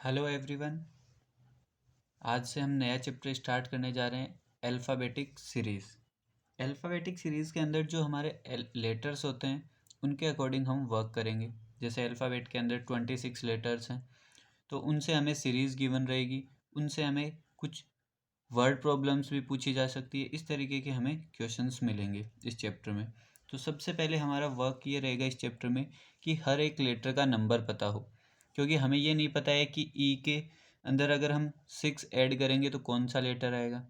Hello everyone. आज से हम नया चैप्टर स्टार्ट करने जा रहे हैं अल्फ़ाबेटिक सीरीज़। अल्फ़ाबेटिक सीरीज़ के अंदर जो हमारे लेटर्स होते हैं उनके अकॉर्डिंग हम वर्क करेंगे। जैसे अल्फ़ाबेट के अंदर 26 लेटर्स हैं, तो उनसे हमें सीरीज़ गिवन रहेगी, उनसे हमें कुछ वर्ड प्रॉब्लम्स भी पूछी जा सकती है। इस तरीके के हमें क्वेश्चंस मिलेंगे इस चैप्टर में। तो सबसे पहले हमारा वर्क ये रहेगा इस चैप्टर में कि हर एक लेटर का नंबर पता हो, क्योंकि हमें ये नहीं पता है कि ई के अंदर अगर हम 6 ऐड करेंगे तो कौन सा लेटर आएगा।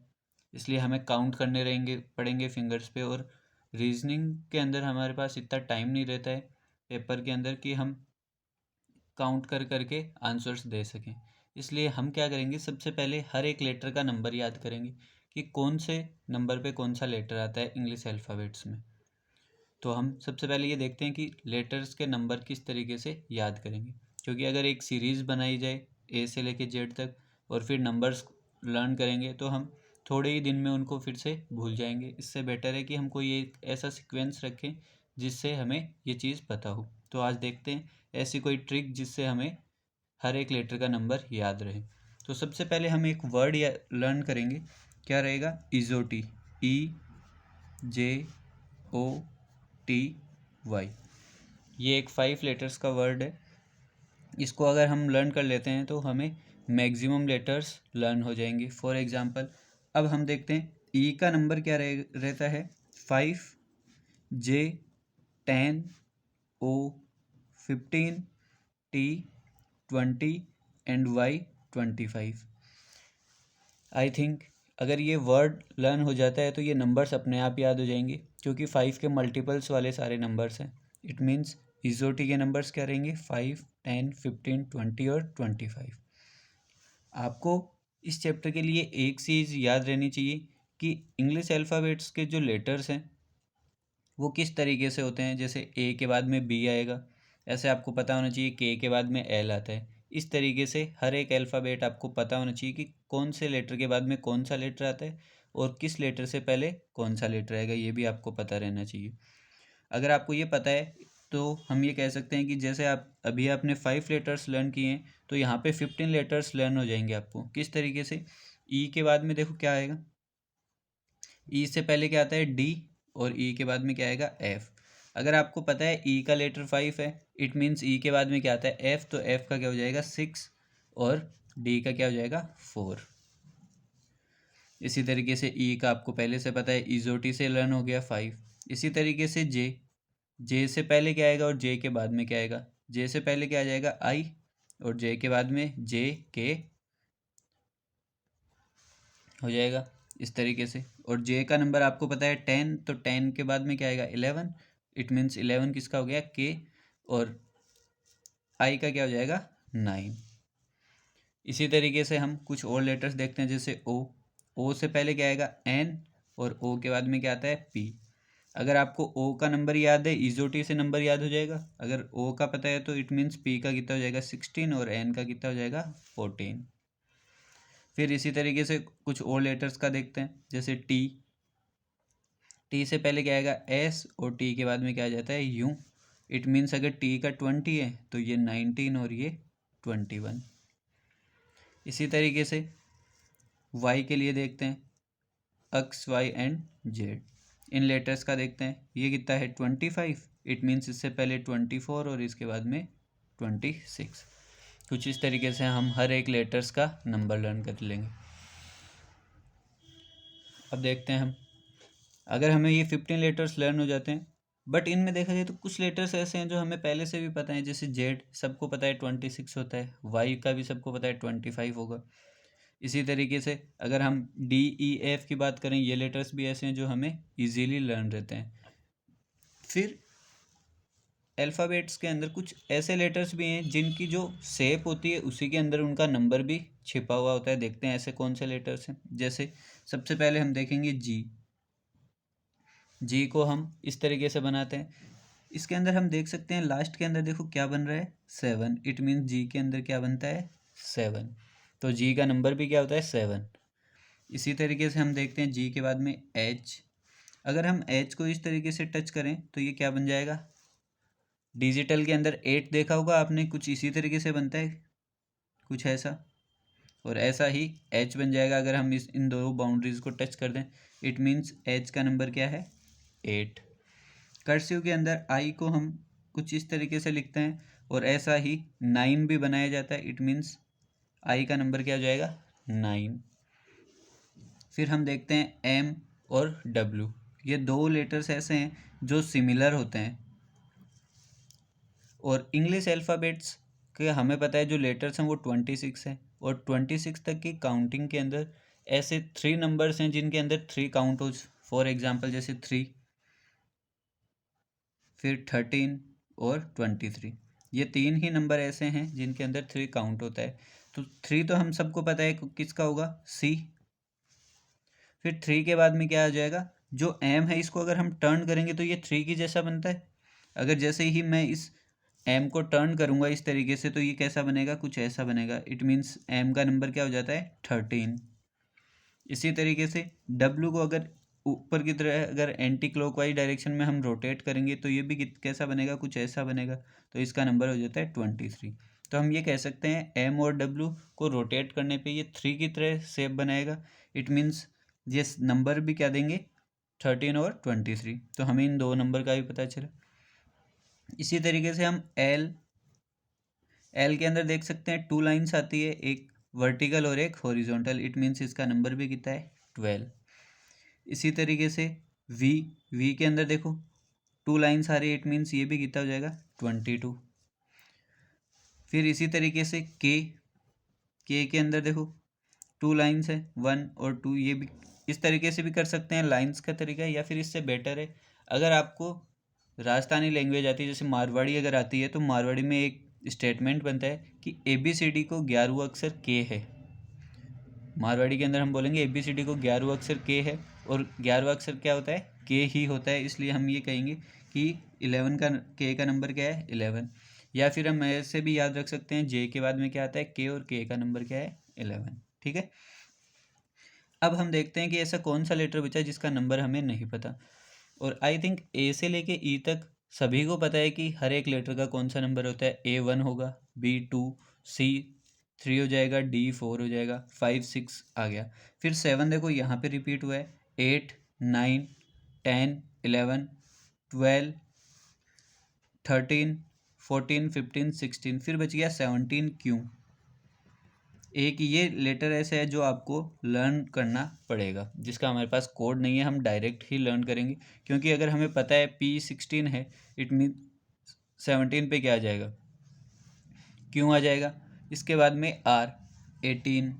इसलिए हमें काउंट करने रहेंगे पड़ेंगे फिंगर्स पे। और रीजनिंग के अंदर हमारे पास इतना टाइम नहीं रहता है पेपर के अंदर कि हम काउंट कर करके आंसर्स दे सकें। इसलिए हम क्या करेंगे, सबसे पहले हर एक लेटर का नंबर याद करेंगे कि कौन से नंबर पे कौन सा लेटर आता है इंग्लिश अल्फ़ाबेट्स में। तो हम सबसे पहले ये देखते हैं कि लेटर्स के नंबर किस तरीके से याद करेंगे, क्योंकि अगर एक सीरीज़ बनाई जाए ए से लेके जेड तक और फिर नंबर्स लर्न करेंगे तो हम थोड़े ही दिन में उनको फिर से भूल जाएंगे। इससे बेटर है कि हम कोई एक ऐसा सीक्वेंस रखें जिससे हमें ये चीज़ पता हो। तो आज देखते हैं ऐसी कोई ट्रिक जिससे हमें हर एक लेटर का नंबर याद रहे। तो सबसे पहले हम एक वर्ड या लर्न करेंगे, क्या रहेगा, इजोटी, EJOTY। ये एक 5 लेटर्स का वर्ड है। इसको अगर हम लर्न कर लेते हैं तो हमें मैक्सिमम लेटर्स लर्न हो जाएंगे। फॉर एग्जांपल अब हम देखते हैं ई का नंबर क्या रहता है, 5, J 10, O 15, T 20 and Y 25। I think अगर ये वर्ड लर्न हो जाता है तो ये नंबर्स अपने आप याद हो जाएंगे, क्योंकि 5 के मल्टीपल्स वाले सारे नंबर्स हैं। इट मीन्स इजोटी के नंबर्स क्या रहेंगे, 5, 10, 15, 20 और 25। आपको इस चैप्टर के लिए एक चीज़ याद रहनी चाहिए कि इंग्लिश अल्फ़ाबेट्स के जो लेटर्स हैं वो किस तरीके से होते हैं। जैसे ए के बाद में बी आएगा, ऐसे आपको पता होना चाहिए के बाद में एल आता है। इस तरीके से हर एक अल्फ़ाबेट आपको पता होना चाहिए कि कौन से लेटर के बाद में कौन सा लेटर आता है और किस लेटर से पहले कौन सा लेटर आएगा, ये भी आपको पता रहना चाहिए। अगर आपको ये पता है तो हम ये कह सकते हैं कि जैसे आप अभी आपने 5 लेटर्स लर्न किए हैं तो यहाँ पे 15 लेटर्स लर्न हो जाएंगे आपको। किस तरीके से, ई के बाद में देखो क्या आएगा, ई से पहले क्या आता है, डी, और ई के बाद में क्या आएगा, एफ। अगर आपको पता है ई का लेटर 5 है, इट मीन्स ई के बाद में क्या आता है, एफ, तो एफ का क्या हो जाएगा 6 और डी का क्या हो जाएगा 4। इसी तरीके से ई का आपको पहले से पता है, इजोटी से लर्न हो गया 5। इसी तरीके से जे, जे से पहले क्या आएगा और जे के बाद में क्या आएगा, जे से पहले क्या आ जाएगा आई और जे के बाद में जे के हो जाएगा इस तरीके से। और जे का नंबर आपको पता है 10, तो 10 के बाद में क्या आएगा 11। इट मीन्स 11 किसका हो गया, के, और आई का क्या हो जाएगा 9। इसी तरीके से हम कुछ और लेटर्स देखते हैं, जैसे ओ, ओ से पहले क्या आएगा एन और ओ के बाद में क्या आता है पी। अगर आपको ओ का नंबर याद है, इजोटी से नंबर याद हो जाएगा। अगर ओ का पता है तो इट मीन्स पी का कितना हो जाएगा 16 और एन का कितना हो जाएगा 14। फिर इसी तरीके से कुछ और लेटर्स का देखते हैं, जैसे टी, टी से पहले क्या आएगा एस और टी के बाद में क्या आ जाता है यू। इट मीन्स अगर टी का 20 है तो ये 19 और ये 21। इसी तरीके से वाई के लिए देखते हैं, एक्स, वाई एंड जेड। इन लेटर्स का देखते हैं, ये कितना है 25। इट मीन्स इससे पहले 24 और इसके बाद में 26। कुछ इस तरीके से हम हर एक लेटर्स का नंबर लर्न कर लेंगे। अब देखते हैं हम, अगर हमें ये 15 लेटर्स लर्न हो जाते हैं, बट इनमें देखा जाए तो कुछ लेटर्स ऐसे हैं जो हमें पहले से भी पता है। जैसे जेड सबको पता है 26 होता है, वाई का भी सबको पता है 25 होगा। इसी तरीके से अगर हम DEF की बात करें, ये लेटर्स भी ऐसे हैं जो हमें इजीली लर्न रहते हैं। फिर अल्फ़ाबेट्स के अंदर कुछ ऐसे लेटर्स भी हैं जिनकी जो शेप होती है उसी के अंदर उनका नंबर भी छिपा हुआ होता है। देखते हैं ऐसे कौन से लेटर्स हैं। जैसे सबसे पहले हम देखेंगे जी, जी को हम इस तरीके से बनाते हैं। इसके अंदर हम देख सकते हैं लास्ट के अंदर देखो क्या बन रहा है 7। इट मीन्स जी के अंदर क्या बनता है 7, तो जी का नंबर भी क्या होता है 7। इसी तरीके से हम देखते हैं जी के बाद में एच। अगर हम एच को इस तरीके से टच करें तो ये क्या बन जाएगा, डिजिटल के अंदर 8 देखा होगा आपने, कुछ इसी तरीके से बनता है। कुछ ऐसा, और ऐसा ही h बन जाएगा अगर हम इन दो बाउंड्रीज को टच कर दें। इट मीन्स h का नंबर क्या है 8। कर्सिव के अंदर i को हम कुछ इस तरीके से लिखते हैं, और ऐसा ही 9 भी बनाया जाता है। इट मीन्स i का नंबर क्या हो जाएगा 9। फिर हम देखते हैं m और w, ये दो लेटर्स ऐसे हैं जो सिमिलर होते हैं। और इंग्लिश अल्फ़ाबेट्स के हमें पता है जो लेटर्स हैं वो 26 हैं, और 26 तक की काउंटिंग के अंदर ऐसे 3 नंबर्स हैं जिनके अंदर 3 काउंट हो। फॉर एग्जांपल जैसे 3, फिर 13 और 23, ये 3 ही नंबर ऐसे हैं जिनके अंदर 3 काउंट होता है। तो 3 तो हम सबको पता है किसका होगा C। फिर 3 के बाद में क्या आ जाएगा, जो M है इसको अगर हम टर्न करेंगे तो ये 3 की जैसा बनता है। अगर जैसे ही मैं इस M को टर्न करूँगा इस तरीके से तो ये कैसा बनेगा, कुछ ऐसा बनेगा। इट मीन्स M का नंबर क्या हो जाता है 13। इसी तरीके से W को अगर ऊपर की तरह अगर एंटी क्लॉकवाइज डायरेक्शन में हम रोटेट करेंगे तो ये भी कैसा बनेगा, कुछ ऐसा बनेगा। तो इसका नंबर हो जाता है 23। तो हम ये कह सकते हैं M और W को रोटेट करने पे ये 3 की तरह शेप बनाएगा। इट मीन्स ये नंबर भी क्या देंगे 13 और 23। तो हमें इन दो नंबर का भी पता चला। इसी तरीके से हम एल के अंदर देख सकते हैं 2 लाइन्स आती है, एक वर्टिकल और एक हॉरिजॉन्टल। इट मीन्स इसका नंबर भी कितना है 12। इसी तरीके से वी के अंदर देखो 2 लाइन्स आ रही है। इट मीन्स ये भी कितना हो जाएगा 22। फिर इसी तरीके से के अंदर देखो 2 लाइन्स है 1 और 2। ये भी इस तरीके से भी कर सकते हैं, लाइन्स का तरीका है। या फिर इससे बेटर है अगर आपको राजस्थानी लैंग्वेज आती है, जैसे मारवाड़ी अगर आती है, तो मारवाड़ी में एक स्टेटमेंट बनता है कि ABCD को 11वां अक्षर के है। मारवाड़ी के अंदर हम बोलेंगे ABCD को 11वां अक्षर के है, और 11वां अक्षर क्या होता है के ही होता है। इसलिए हम ये कहेंगे कि 11 का के का नंबर क्या है 11। या फिर हम ऐसे भी याद रख सकते हैं जे के बाद में क्या आता है के, और के का नंबर क्या है 11। ठीक है। अब हम देखते हैं कि ऐसा कौन सा लेटर बचा है जिसका नंबर हमें नहीं पता। और आई थिंक ए से लेके ई तक सभी को पता है कि हर एक लेटर का कौन सा नंबर होता है। A1 होगा, B2, C3 हो जाएगा, D4 हो जाएगा, 5 6 आ गया। फिर 7 देखो यहाँ पे रिपीट हुआ है, 8 9 10 11 12 13 14 15 16, फिर बच गया 17 क्यों। एक ये लेटर ऐसा है जो आपको लर्न करना पड़ेगा, जिसका हमारे पास कोड नहीं है, हम डायरेक्ट ही लर्न करेंगे। क्योंकि अगर हमें पता है P16 है, इट मीन 17 पे क्या आ जाएगा क्यों आ जाएगा। इसके बाद में R18,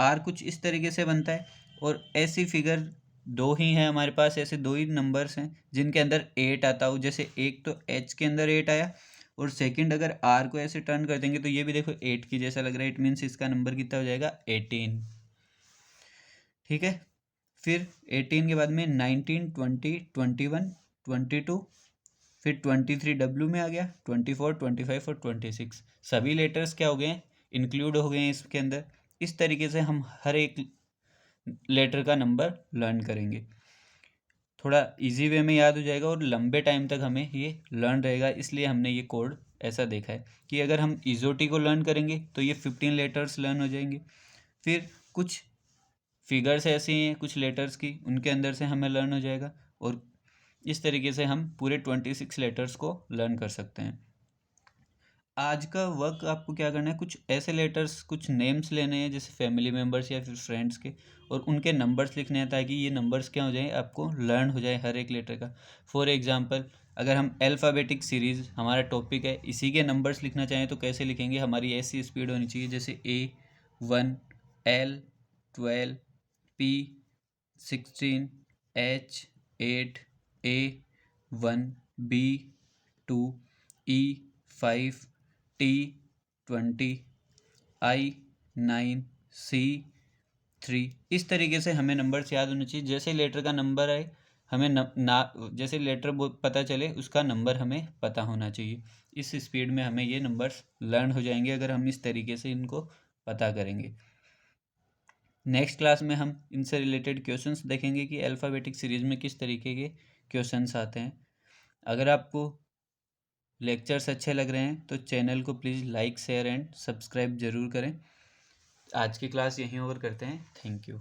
R कुछ इस तरीके से बनता है। और ऐसी फिगर दो ही हैं हमारे पास, ऐसे दो ही नंबर्स हैं जिनके अंदर 8 आता हो। जैसे एक तो H के अंदर 8 आया, और सेकंड अगर R को ऐसे टर्न कर देंगे तो ये भी देखो 8 की जैसा लग रहा है। इट मीन्स इसका नंबर कितना हो जाएगा 18। ठीक है। फिर 18 के बाद में 19 20 21 22, फिर 23 W में आ गया, 24 25 और 26 सभी लेटर्स क्या हो गए हैं इंक्लूड हो गए हैं इसके अंदर। इस तरीके से हम हर एक लेटर का नंबर लर्न करेंगे। थोड़ा इजी वे में याद हो जाएगा और लंबे टाइम तक हमें ये लर्न रहेगा। इसलिए हमने ये कोड ऐसा देखा है कि अगर हम इजोटी को लर्न करेंगे तो ये 15 लेटर्स लर्न हो जाएंगे। फिर कुछ फिगर्स ऐसी हैं कुछ लेटर्स की, उनके अंदर से हमें लर्न हो जाएगा। और इस तरीके से हम पूरे 26 लेटर्स को लर्न कर सकते हैं। आज का वर्क आपको क्या करना है, कुछ ऐसे लेटर्स, कुछ नेम्स लेने हैं जैसे फैमिली मेम्बर्स या फिर फ्रेंड्स के, और उनके नंबर्स लिखने हैं ताकि ये नंबर्स क्या हो जाए आपको लर्न हो जाए हर एक लेटर का। फॉर एग्जांपल अगर हम अल्फ़ाबेटिक सीरीज़ हमारा टॉपिक है, इसी के नंबर्स लिखना चाहें तो कैसे लिखेंगे, हमारी ऐसी स्पीड होनी चाहिए जैसे A1 L12 P16 H8 A1 B2 E5 T20 I9 C3। इस तरीके से हमें नंबर्स याद होने चाहिए। जैसे लेटर का नंबर आए हमें जैसे लेटर पता चले उसका नंबर हमें पता होना चाहिए। इस स्पीड में हमें ये नंबर्स लर्न हो जाएंगे अगर हम इस तरीके से इनको पता करेंगे। नेक्स्ट क्लास में हम इनसे रिलेटेड क्वेश्चंस देखेंगे कि अल्फ़ाबेटिक सीरीज़ में किस तरीके के क्वेश्चंस आते हैं। अगर आपको लेक्चर्स अच्छे लग रहे हैं तो चैनल को please like share and subscribe ज़रूर करें। आज की क्लास यहीं ओवर करते हैं। Thank you.